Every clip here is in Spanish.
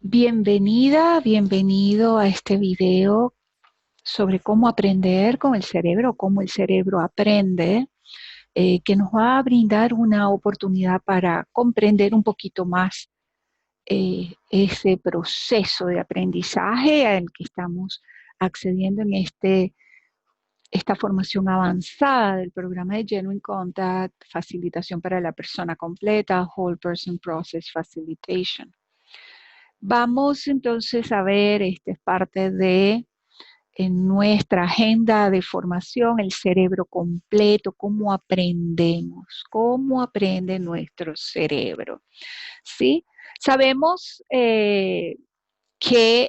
Bienvenida, bienvenido a este video sobre cómo aprender con el cerebro, cómo el cerebro aprende, que nos va a brindar una oportunidad para comprender un poquito más ese proceso de aprendizaje al que estamos accediendo en esta formación avanzada del programa de Genuine Contact, facilitación para la persona completa, Whole Person Process Facilitation. Vamos entonces a ver, esta es parte de en nuestra agenda de formación, el cerebro completo, cómo aprende nuestro cerebro. ¿Sí? Sabemos que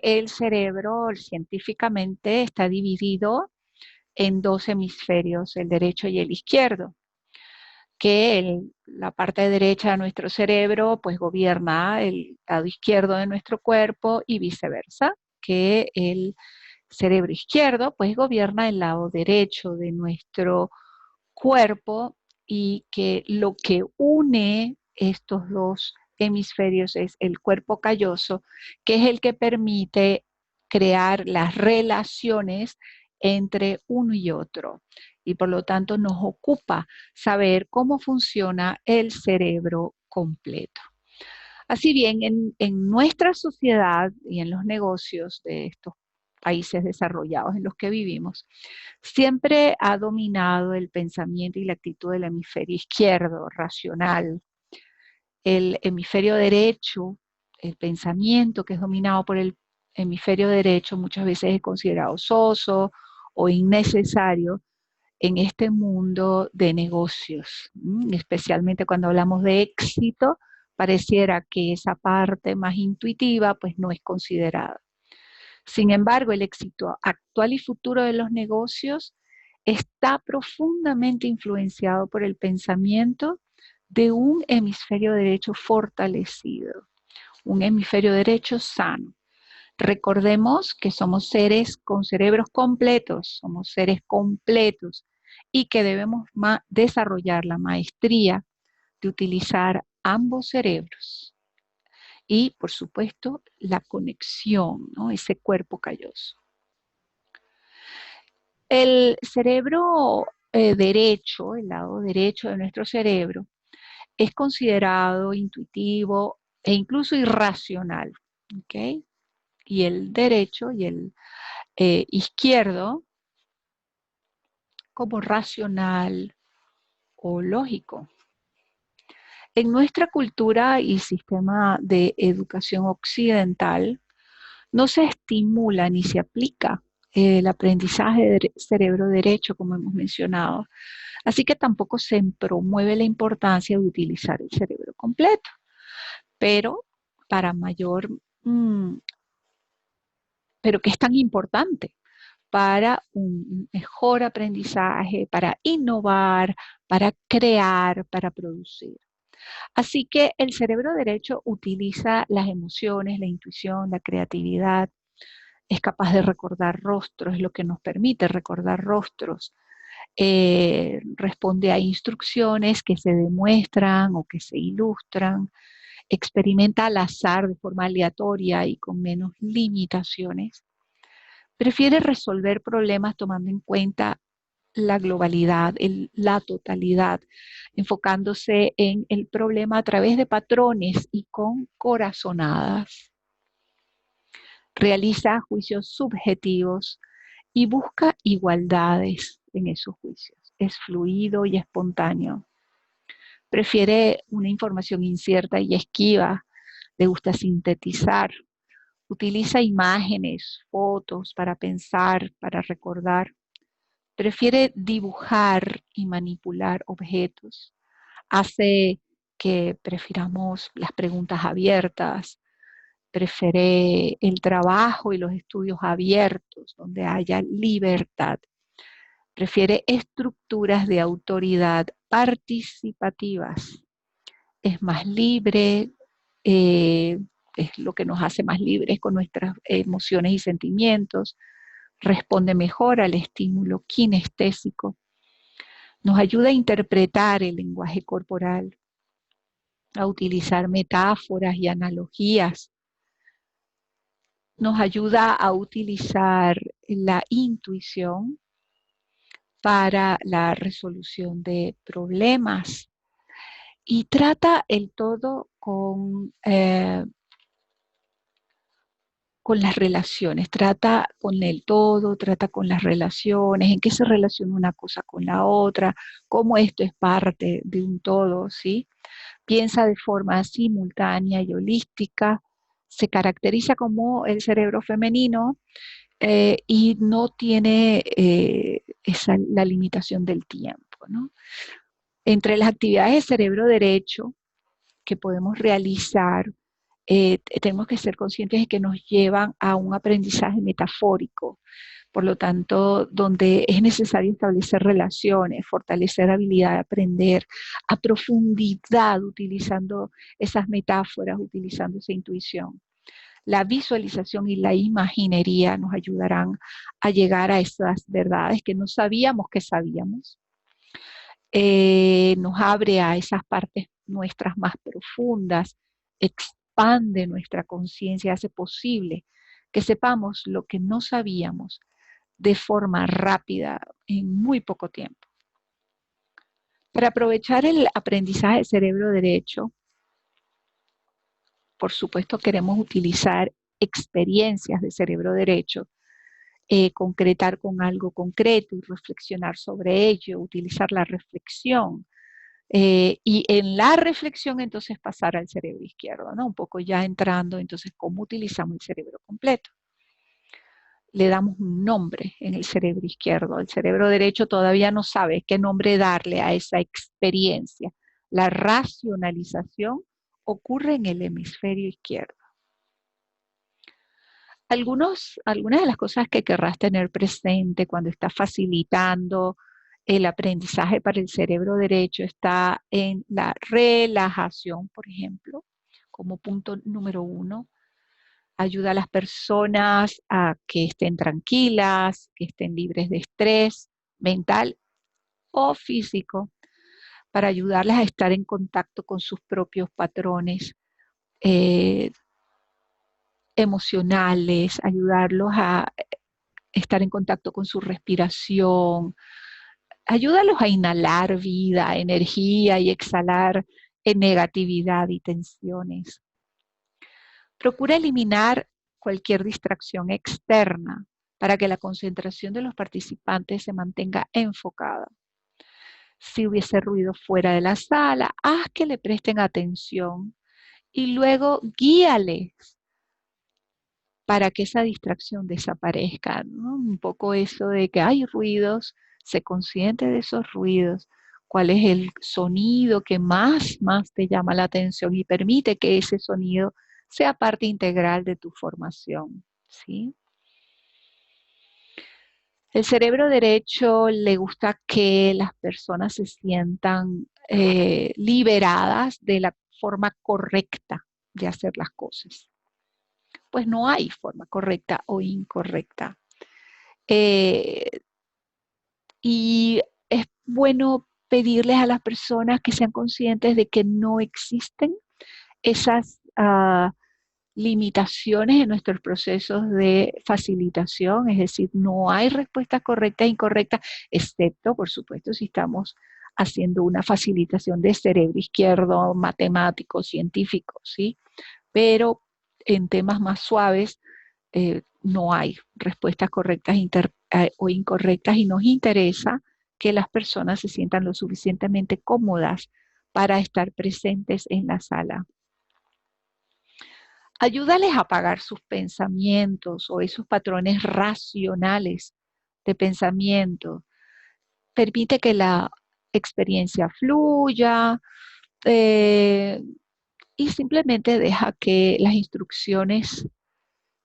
el cerebro científicamente está dividido en dos hemisferios, el derecho y el izquierdo, que la parte derecha de nuestro cerebro pues gobierna el lado izquierdo de nuestro cuerpo y viceversa, que el cerebro izquierdo pues gobierna el lado derecho de nuestro cuerpo y que lo que une estos dos hemisferios es el cuerpo calloso, que es el que permite crear las relaciones entre uno y otro. Y por lo tanto nos ocupa saber cómo funciona el cerebro completo. Así bien, en nuestra sociedad y en los negocios de estos países desarrollados en los que vivimos, siempre ha dominado el pensamiento y la actitud del hemisferio izquierdo, racional. El hemisferio derecho, el pensamiento que es dominado por el hemisferio derecho muchas veces es considerado soso o innecesario en este mundo de negocios, especialmente cuando hablamos de éxito, pareciera que esa parte más intuitiva pues no es considerada. Sin embargo, el éxito actual y futuro de los negocios está profundamente influenciado por el pensamiento de un hemisferio derecho fortalecido, un hemisferio derecho sano. Recordemos que somos seres con cerebros completos, somos seres completos y que debemos desarrollar la maestría de utilizar ambos cerebros y, por supuesto, la conexión, ¿no? Ese cuerpo calloso. El cerebro derecho, el lado derecho de nuestro cerebro, es considerado intuitivo e incluso irracional, ¿ok? Y el derecho y el izquierdo como racional o lógico. En nuestra cultura y sistema de educación occidental no se estimula ni se aplica el aprendizaje de cerebro derecho, como hemos mencionado. Así que tampoco se promueve la importancia de utilizar el cerebro completo. Pero para mayor, pero que es tan importante para un mejor aprendizaje, para innovar, para crear, para producir. Así que el cerebro derecho utiliza las emociones, la intuición, la creatividad, es capaz de recordar rostros, es lo que nos permite recordar rostros. Responde a instrucciones que se demuestran o que se ilustran, experimenta al azar de forma aleatoria y con menos limitaciones. Prefiere resolver problemas tomando en cuenta la globalidad, la totalidad, enfocándose en el problema a través de patrones y con corazonadas. Realiza juicios subjetivos y busca igualdades en esos juicios. Es fluido y espontáneo. Prefiere una información incierta y esquiva. Le gusta sintetizar. Utiliza imágenes, fotos para pensar, para recordar. Prefiere dibujar y manipular objetos. Hace que prefiramos las preguntas abiertas. Prefiere el trabajo y los estudios abiertos, donde haya libertad. Prefiere estructuras de autoridad participativas. Es más libre, es lo que nos hace más libres con nuestras emociones y sentimientos. Responde mejor al estímulo kinestésico. Nos ayuda a interpretar el lenguaje corporal, a utilizar metáforas y analogías. nos ayuda a utilizar la intuición para la resolución de problemas y trata el todo con las relaciones, trata con el todo, trata con las relaciones, en qué se relaciona una cosa con la otra, cómo esto es parte de un todo, ¿sí? Piensa de forma simultánea y holística, se caracteriza como el cerebro femenino y no tiene la limitación del tiempo, ¿no? Entre las actividades del cerebro derecho que podemos realizar, tenemos que ser conscientes de que nos llevan a un aprendizaje metafórico, por lo tanto, donde es necesario establecer relaciones, fortalecer habilidad de aprender a profundidad utilizando esas metáforas, utilizando esa intuición. La visualización y la imaginería nos ayudarán a llegar a esas verdades que no sabíamos que sabíamos. Nos abre a esas partes nuestras más profundas, expande nuestra conciencia, hace posible que sepamos lo que no sabíamos de forma rápida en muy poco tiempo. Para aprovechar el aprendizaje del cerebro derecho, por supuesto queremos utilizar experiencias de cerebro derecho, concretar con algo concreto y reflexionar sobre ello, utilizar la reflexión. Y en la reflexión entonces pasar al cerebro izquierdo, ¿no? Un poco ya entrando entonces cómo utilizamos el cerebro completo. Le damos un nombre en el cerebro izquierdo. El cerebro derecho todavía no sabe qué nombre darle a esa experiencia. La racionalización ocurre en el hemisferio izquierdo. Algunas de las cosas que querrás tener presente cuando estás facilitando el aprendizaje para el cerebro derecho está en la relajación, por ejemplo, como punto número 1. Ayuda a las personas a que estén tranquilas, que estén libres de estrés mental o físico, para ayudarles a estar en contacto con sus propios patrones eh, emocionales, ayudarlos a estar en contacto con su respiración, ayúdalos a inhalar vida, energía y exhalar negatividad y tensiones. Procura eliminar cualquier distracción externa para que la concentración de los participantes se mantenga enfocada. Si hubiese ruido fuera de la sala, haz que le presten atención y luego guíales para que esa distracción desaparezca, ¿no? Un poco eso de que hay ruidos, se consciente de esos ruidos, cuál es el sonido que más te llama la atención y permite que ese sonido sea parte integral de tu formación, ¿sí? El cerebro derecho le gusta que las personas se sientan liberadas de la forma correcta de hacer las cosas. Pues no hay forma correcta o incorrecta. Y es bueno pedirles a las personas que sean conscientes de que no existen esas limitaciones en nuestros procesos de facilitación, es decir, no hay respuestas correctas e incorrectas, excepto, por supuesto, si estamos haciendo una facilitación de cerebro izquierdo, matemático, científico, ¿sí? Pero en temas más suaves no hay respuestas correctas o incorrectas y nos interesa que las personas se sientan lo suficientemente cómodas para estar presentes en la sala. Ayúdales a apagar sus pensamientos o esos patrones racionales de pensamiento. Permite que la experiencia fluya y simplemente deja que las instrucciones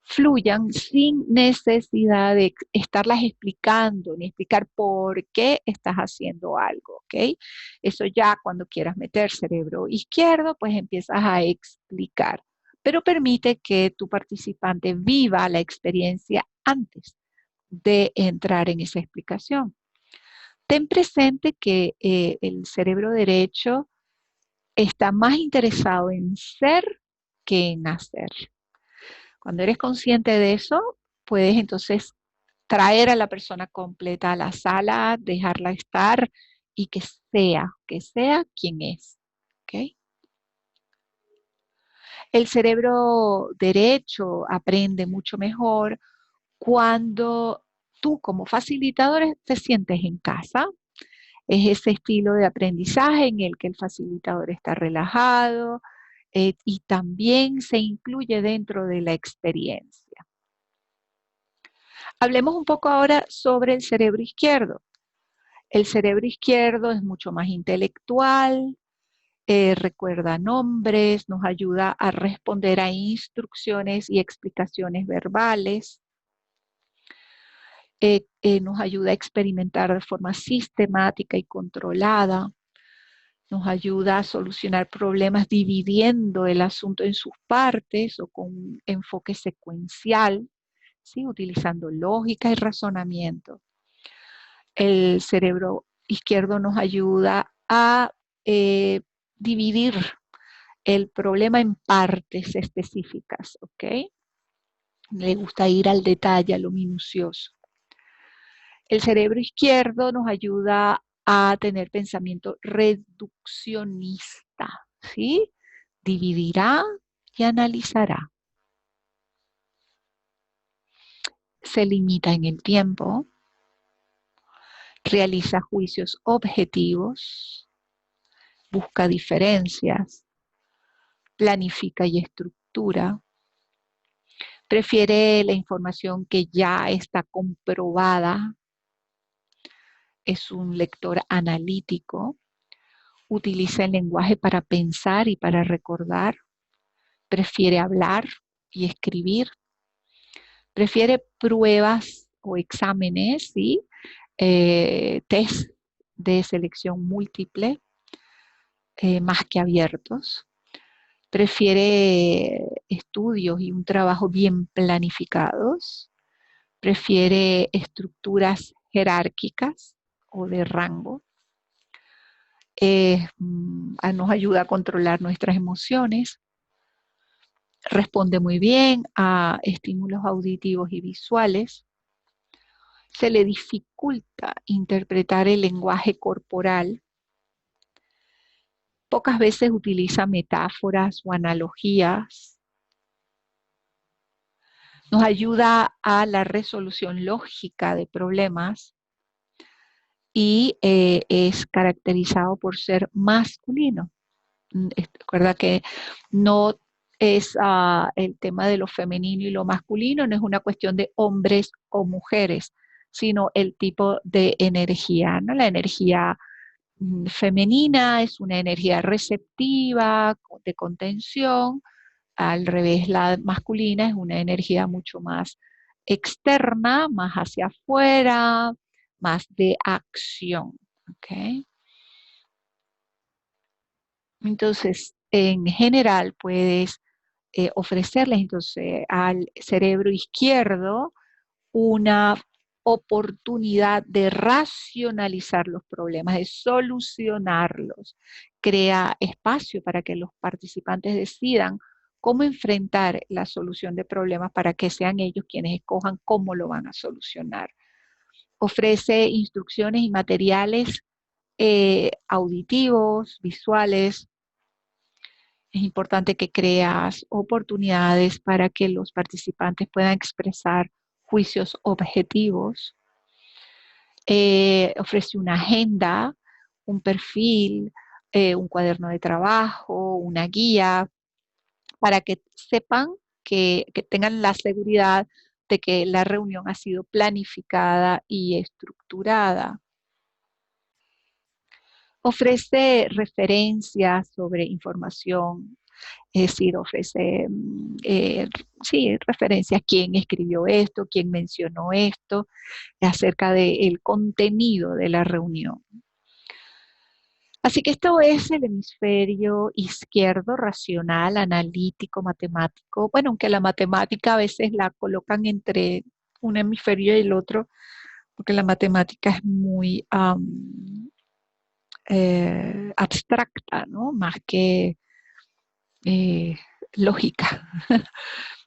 fluyan sin necesidad de estarlas explicando ni explicar por qué estás haciendo algo, ¿ok? Eso ya cuando quieras meter cerebro izquierdo, pues empiezas a explicar, pero permite que tu participante viva la experiencia antes de entrar en esa explicación. Ten presente que el cerebro derecho está más interesado en ser que en hacer. Cuando eres consciente de eso, puedes entonces traer a la persona completa a la sala, dejarla estar y que sea quien es. ¿Ok? El cerebro derecho aprende mucho mejor cuando tú como facilitador te sientes en casa. Es ese estilo de aprendizaje en el que el facilitador está relajado y también se incluye dentro de la experiencia. Hablemos un poco ahora sobre el cerebro izquierdo. El cerebro izquierdo es mucho más intelectual, recuerda nombres, nos ayuda a responder a instrucciones y explicaciones verbales, nos ayuda a experimentar de forma sistemática y controlada, nos ayuda a solucionar problemas dividiendo el asunto en sus partes o con un enfoque secuencial, ¿sí? Utilizando lógica y razonamiento. El cerebro izquierdo nos ayuda a dividir el problema en partes específicas, ¿ok? Le gusta ir al detalle, a lo minucioso. El cerebro izquierdo nos ayuda a tener pensamiento reduccionista, ¿sí? Dividirá y analizará. Se limita en el tiempo, realiza juicios objetivos, busca diferencias, planifica y estructura, prefiere la información que ya está comprobada, es un lector analítico, utiliza el lenguaje para pensar y para recordar, prefiere hablar y escribir, prefiere pruebas o exámenes, ¿sí? Test de selección múltiple, más que abiertos, prefiere estudios y un trabajo bien planificados, prefiere estructuras jerárquicas o de rango, nos ayuda a controlar nuestras emociones, responde muy bien a estímulos auditivos y visuales, se le dificulta interpretar el lenguaje corporal, pocas veces utiliza metáforas o analogías, nos ayuda a la resolución lógica de problemas y es caracterizado por ser masculino. Recuerda que no es el tema de lo femenino y lo masculino, no es una cuestión de hombres o mujeres, sino el tipo de energía, ¿no? La energía femenina es una energía receptiva, de contención, al revés, la masculina es una energía mucho más externa, más hacia afuera, más de acción. ¿Okay? Entonces, en general, puedes ofrecerles entonces al cerebro izquierdo una oportunidad de racionalizar los problemas, de solucionarlos. Crea espacio para que los participantes decidan cómo enfrentar la solución de problemas para que sean ellos quienes escojan cómo lo van a solucionar. Ofrece instrucciones y materiales auditivos, visuales. Es importante que creas oportunidades para que los participantes puedan expresar juicios objetivos. Ofrece una agenda, un perfil, un cuaderno de trabajo, una guía, para que sepan que tengan la seguridad de que la reunión ha sido planificada y estructurada. Ofrece referencias sobre información, es decir, ofrece sí, referencias, quién escribió esto, quién mencionó esto, acerca del contenido de la reunión. Así que esto es el hemisferio izquierdo, racional, analítico, matemático. Bueno, aunque la matemática a veces la colocan entre un hemisferio y el otro, porque la matemática es muy abstracta, ¿no? Más que lógica.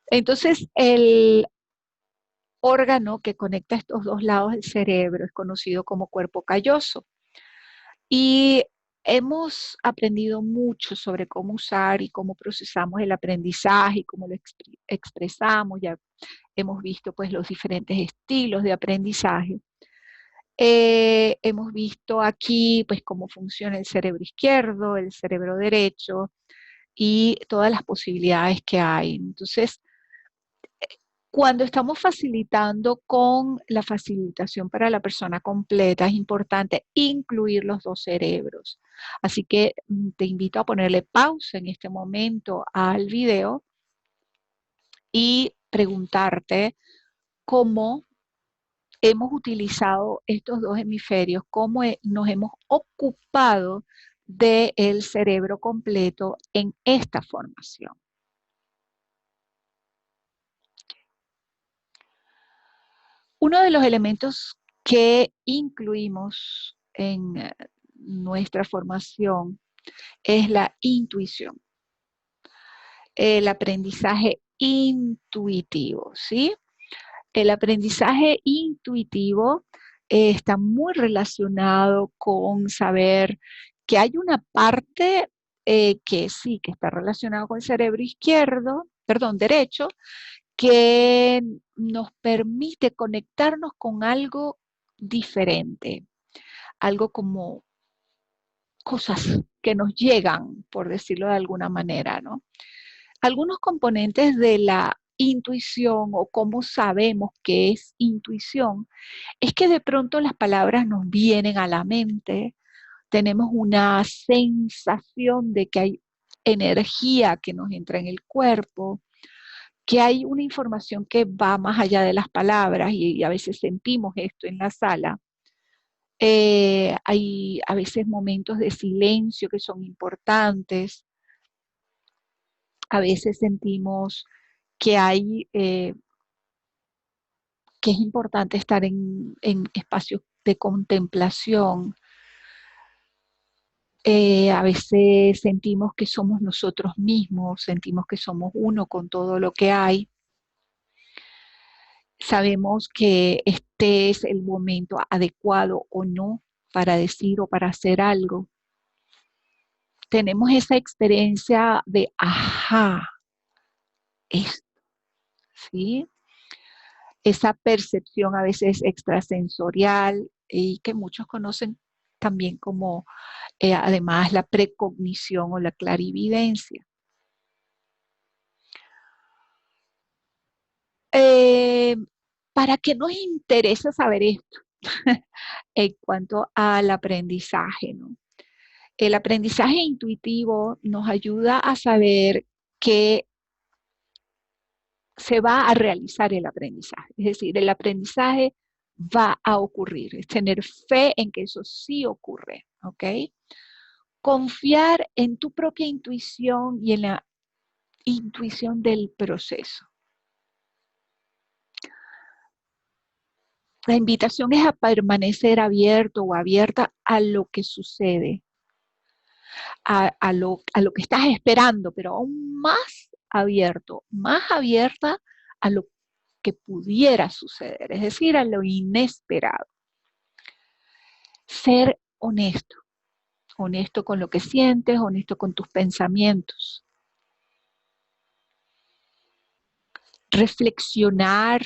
Entonces, el órgano que conecta estos dos lados del cerebro es conocido como cuerpo calloso. Y hemos aprendido mucho sobre cómo usar y cómo procesamos el aprendizaje y cómo lo expresamos. Ya hemos visto pues los diferentes estilos de aprendizaje. Hemos visto aquí pues cómo funciona el cerebro izquierdo, el cerebro derecho y todas las posibilidades que hay. Entonces, cuando estamos facilitando con la facilitación para la persona completa, es importante incluir los dos cerebros. Así que te invito a ponerle pausa en este momento al video y preguntarte cómo hemos utilizado estos dos hemisferios, cómo nos hemos ocupado del cerebro completo en esta formación. Uno de los elementos que incluimos en nuestra formación es la intuición, el aprendizaje intuitivo, ¿sí? El aprendizaje intuitivo está muy relacionado con saber que hay una parte que sí, que está relacionada con el cerebro izquierdo, perdón, derecho, que nos permite conectarnos con algo diferente, algo como cosas que nos llegan, por decirlo de alguna manera, ¿no? Algunos componentes de la intuición o cómo sabemos que es intuición es que de pronto las palabras nos vienen a la mente, tenemos una sensación de que hay energía que nos entra en el cuerpo, que hay una información que va más allá de las palabras y a veces sentimos esto en la sala. Hay a veces momentos de silencio que son importantes, a veces sentimos que hay, que es importante estar en espacios de contemplación. A veces sentimos que somos nosotros mismos, sentimos que somos uno con todo lo que hay. Sabemos que este es el momento adecuado o no para decir o para hacer algo. Tenemos esa experiencia de, ajá, esto, ¿sí? Esa percepción a veces extrasensorial y que muchos conocen también como además la precognición o la clarividencia. Eh, ¿Para qué nos interesa saber esto en cuanto al aprendizaje, ¿no? El aprendizaje intuitivo nos ayuda a saber que se va a realizar el aprendizaje. Es decir, el aprendizaje va a ocurrir. Es tener fe en que eso sí ocurre, ¿ok? Confiar en tu propia intuición y en la intuición del proceso. La invitación es a permanecer abierto o abierta a lo que sucede, a lo que estás esperando, pero aún más abierta a lo que pudiera suceder, es decir, a lo inesperado. Ser honesto, honesto con lo que sientes, honesto con tus pensamientos. Reflexionar,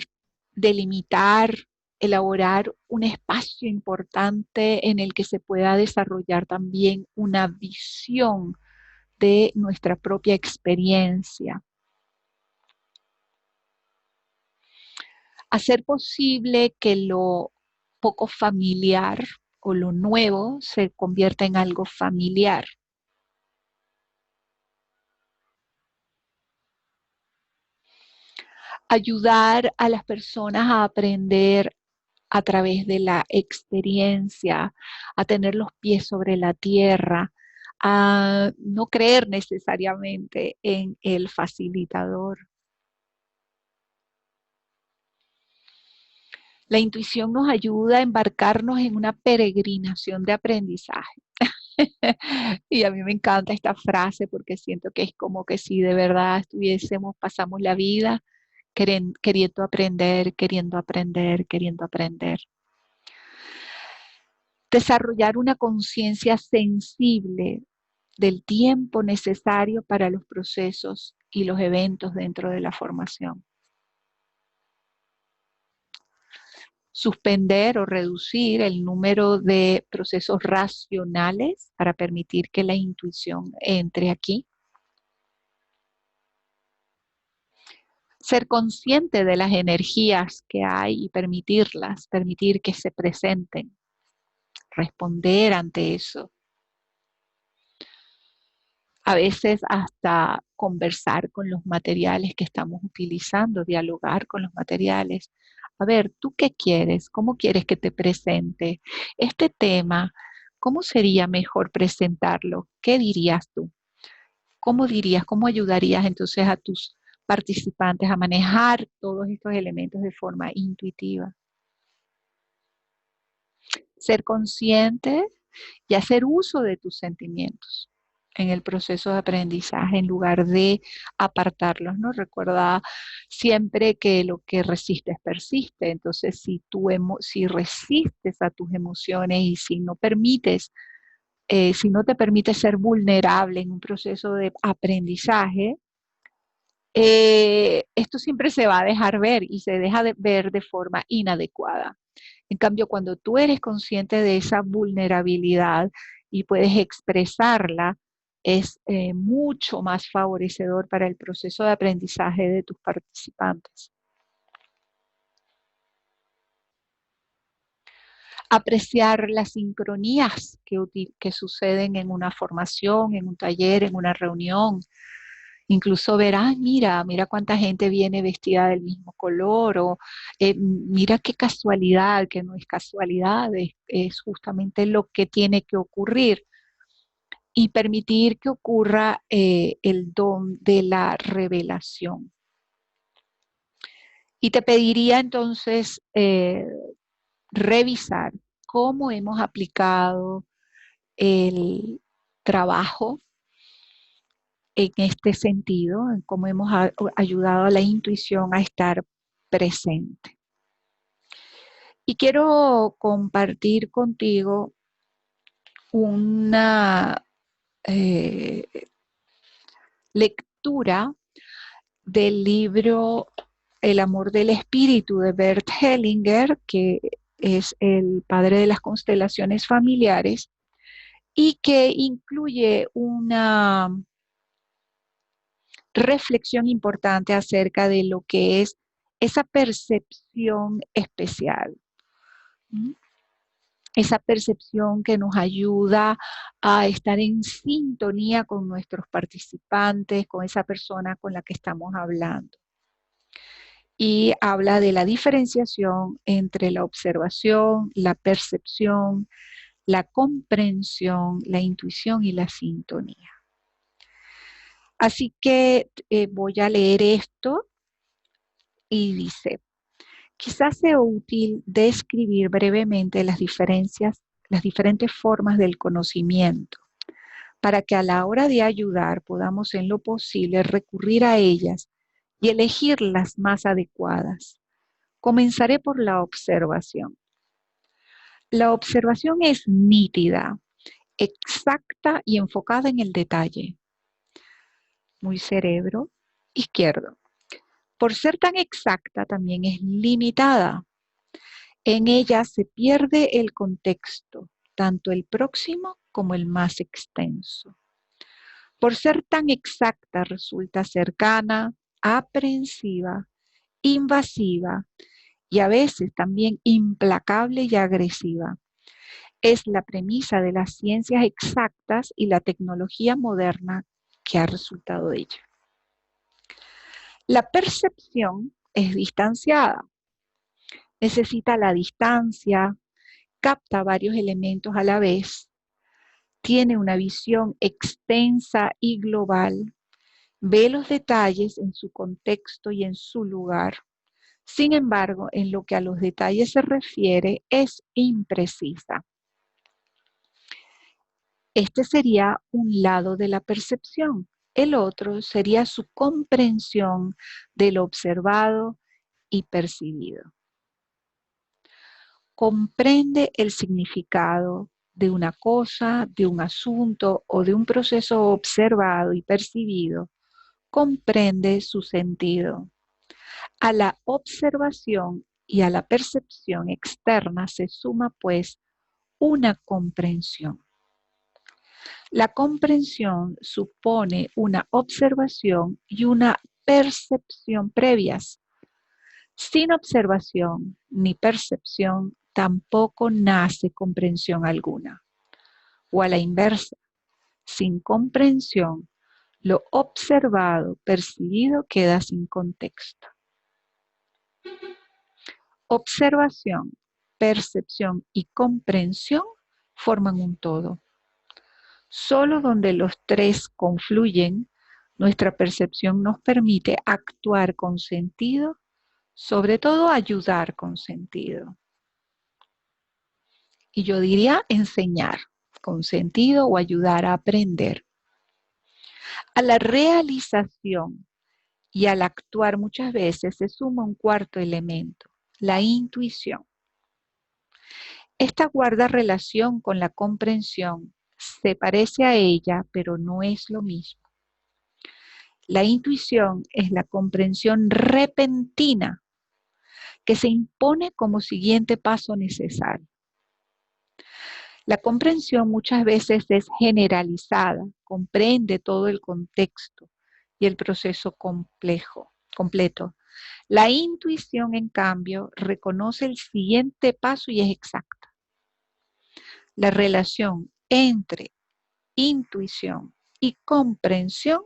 delimitar, elaborar un espacio importante en el que se pueda desarrollar también una visión de nuestra propia experiencia. Hacer posible que lo poco familiar o lo nuevo se convierta en algo familiar. Ayudar a las personas a aprender a través de la experiencia, a tener los pies sobre la tierra, a no creer necesariamente en el facilitador. La intuición nos ayuda a embarcarnos en una peregrinación de aprendizaje. Y a mí me encanta esta frase porque siento que es como que si de verdad pasamos la vida queriendo aprender, queriendo aprender, queriendo aprender. Desarrollar una conciencia sensible del tiempo necesario para los procesos y los eventos dentro de la formación. Suspender o reducir el número de procesos racionales para permitir que la intuición entre aquí. Ser consciente de las energías que hay y permitir que se presenten, responder ante eso. A veces hasta conversar con los materiales que estamos utilizando, dialogar con los materiales. A ver, ¿tú qué quieres? ¿Cómo quieres que te presente este tema? ¿Cómo sería mejor presentarlo? ¿Qué dirías tú? ¿Cómo ayudarías entonces a tus participantes a manejar todos estos elementos de forma intuitiva? Ser consciente y hacer uso de tus sentimientos en el proceso de aprendizaje en lugar de apartarlos, ¿no? Recuerda siempre que lo que resistes persiste. Entonces, si resistes a tus emociones y si no te permites ser vulnerable en un proceso de aprendizaje, esto siempre se va a dejar ver y se deja de ver de forma inadecuada. En cambio, cuando tú eres consciente de esa vulnerabilidad y puedes expresarla, es mucho más favorecedor para el proceso de aprendizaje de tus participantes. Apreciar las sincronías que suceden en una formación, en un taller, en una reunión. Incluso ver, mira cuánta gente viene vestida del mismo color, o mira qué casualidad, que no es casualidad, es justamente lo que tiene que ocurrir. Y permitir que ocurra el don de la revelación. Y te pediría entonces revisar cómo hemos aplicado el trabajo en este sentido, en cómo hemos ayudado a la intuición a estar presente. Y quiero compartir contigo una lectura del libro El amor del espíritu de Bert Hellinger, que es el padre de las constelaciones familiares, y que incluye una reflexión importante acerca de lo que es esa percepción especial. Esa percepción que nos ayuda a estar en sintonía con nuestros participantes, con esa persona con la que estamos hablando. Y habla de la diferenciación entre la observación, la percepción, la comprensión, la intuición y la sintonía. Así que voy a leer esto y dice: quizás sea útil describir brevemente las diferentes formas del conocimiento, para que a la hora de ayudar podamos en lo posible recurrir a ellas y elegir las más adecuadas. Comenzaré por la observación. La observación es nítida, exacta y enfocada en el detalle. Muy cerebro izquierdo. Por ser tan exacta, también es limitada. En ella se pierde el contexto, tanto el próximo como el más extenso. Por ser tan exacta, resulta cercana, aprehensiva, invasiva y a veces también implacable y agresiva. Es la premisa de las ciencias exactas y la tecnología moderna que ha resultado de ella. La percepción es distanciada. Necesita la distancia, capta varios elementos a la vez, tiene una visión extensa y global, ve los detalles en su contexto y en su lugar. Sin embargo, en lo que a los detalles se refiere, es imprecisa. Este sería un lado de la percepción. El otro sería su comprensión de lo observado y percibido. Comprende el significado de una cosa, de un asunto o de un proceso observado y percibido. Comprende su sentido. A la observación y a la percepción externa se suma, pues, una comprensión. La comprensión supone una observación y una percepción previas. Sin observación ni percepción tampoco nace comprensión alguna. O a la inversa, sin comprensión, lo observado, percibido queda sin contexto. Observación, percepción y comprensión forman un todo. Solo donde los tres confluyen, nuestra percepción nos permite actuar con sentido, sobre todo ayudar con sentido. Y yo diría enseñar con sentido o ayudar a aprender. A la realización y al actuar muchas veces se suma un cuarto elemento, la intuición. Esta guarda relación con la comprensión, se parece a ella, pero no es lo mismo. La intuición es la comprensión repentina que se impone como siguiente paso necesario. La comprensión muchas veces es generalizada, comprende todo el contexto y el proceso completo. La intuición, en cambio, reconoce el siguiente paso y es exacta. La relación entre intuición y comprensión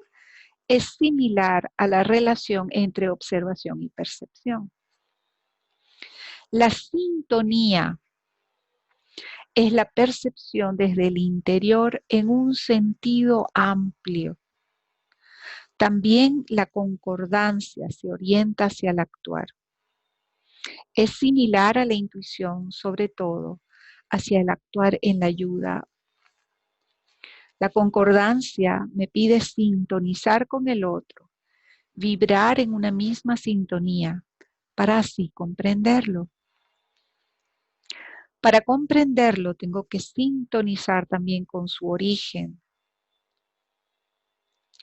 es similar a la relación entre observación y percepción. La sintonía es la percepción desde el interior en un sentido amplio. También la concordancia se orienta hacia el actuar. Es similar a la intuición, sobre todo, hacia el actuar en la ayuda. La concordancia me pide sintonizar con el otro, vibrar en una misma sintonía, para así comprenderlo. Para comprenderlo tengo que sintonizar también con su origen,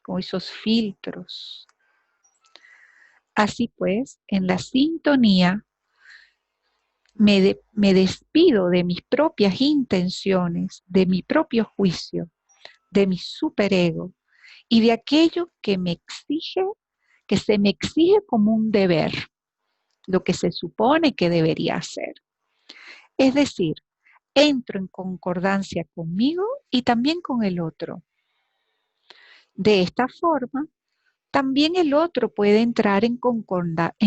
con esos filtros. Así pues, en la sintonía me despido de mis propias intenciones, de mi propio juicio, de mi superego y de aquello que me exige, que se me exige como un deber, lo que se supone que debería hacer. Es decir, entro en concordancia conmigo y también con el otro. De esta forma, también el otro puede entrar en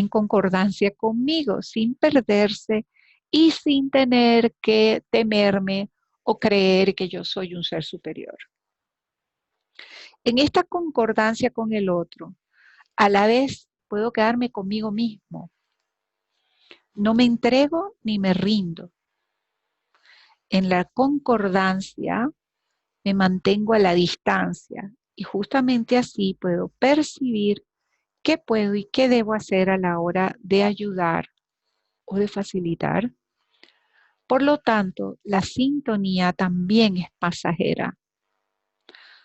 concordancia conmigo sin perderse y sin tener que temerme o creer que yo soy un ser superior. En esta concordancia con el otro, a la vez puedo quedarme conmigo mismo. No me entrego ni me rindo. En la concordancia me mantengo a la distancia y justamente así puedo percibir qué puedo y qué debo hacer a la hora de ayudar o de facilitar. Por lo tanto, la sintonía también es pasajera.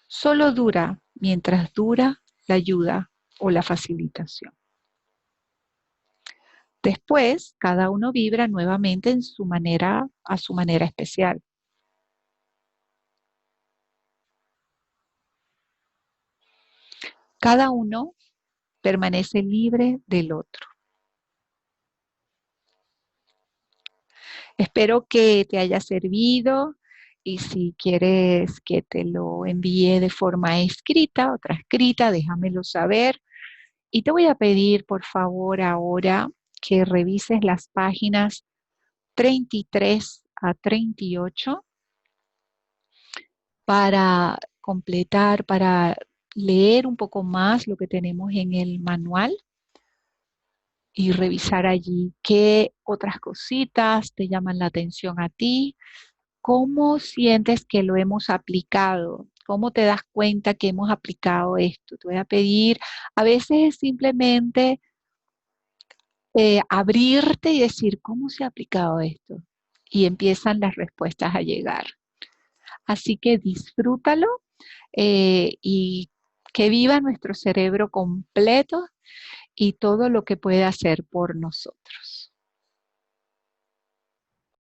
Solo dura mientras dura la ayuda o la facilitación. Después, cada uno vibra nuevamente a su manera especial. Cada uno permanece libre del otro. Espero que te haya servido y si quieres que te lo envíe de forma escrita o transcrita, déjamelo saber. Y te voy a pedir, por favor, ahora que revises las páginas 33 a 38 para completar, para leer un poco más lo que tenemos en el manual y revisar allí qué otras cositas te llaman la atención a ti, ¿cómo sientes que lo hemos aplicado? ¿Cómo te das cuenta que hemos aplicado esto? Te voy a pedir, a veces es simplemente abrirte y decir, ¿cómo se ha aplicado esto? Y empiezan las respuestas a llegar. Así que disfrútalo y que viva nuestro cerebro completo y todo lo que puede hacer por nosotros.